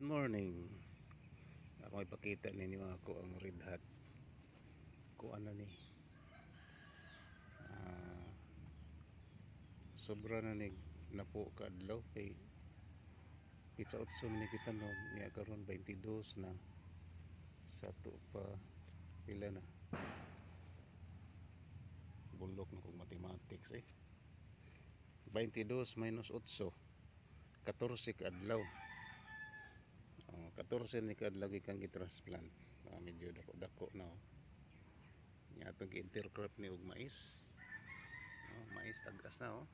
Morning. Ako ipakita ninyo ako ang red hat. Ko ano ni. Sobra na ni napo kadlaw kay pizza utso ni kita no niya karon 22 na sato pa pila na. Bulok na kong mathematics 22 minus 8 14 kadlaw. 14 ni kadlaw kang i-transplant. Medyo dako-dako na niya atong gi-intercrop ni og mais. Mais tagas na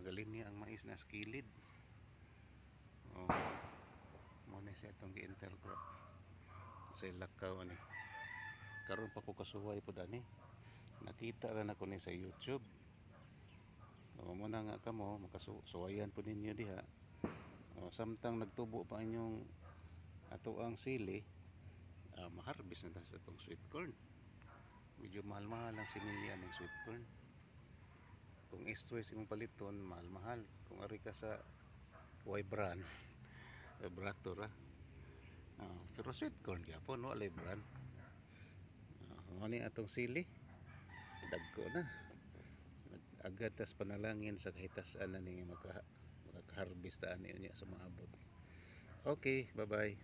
galing niya ang mais na skilid. Muna siya itong gi-intercrop sa lakaw ani. Karon pa ko kasuway po dani. Nakita rin ako ni sa YouTube. Muna nga kamo makasuwayan po ninyo diha. Samtang nagtubo pa inyong ato ang sili, maharbis na sa itong sweet corn. Medyo mahal-mahal ang sinilya ng sweet corn. Kung east-west imong paliton, mahal-mahal. Kung ari ka sa Y-brand, brato ra. Pero sweet corn gyapon walay brand. Ani atong sili, dagko na. Agad tas panalangin sa kahitasan na ni maka-harvest ani niya sa maabot. Okay, bye-bye.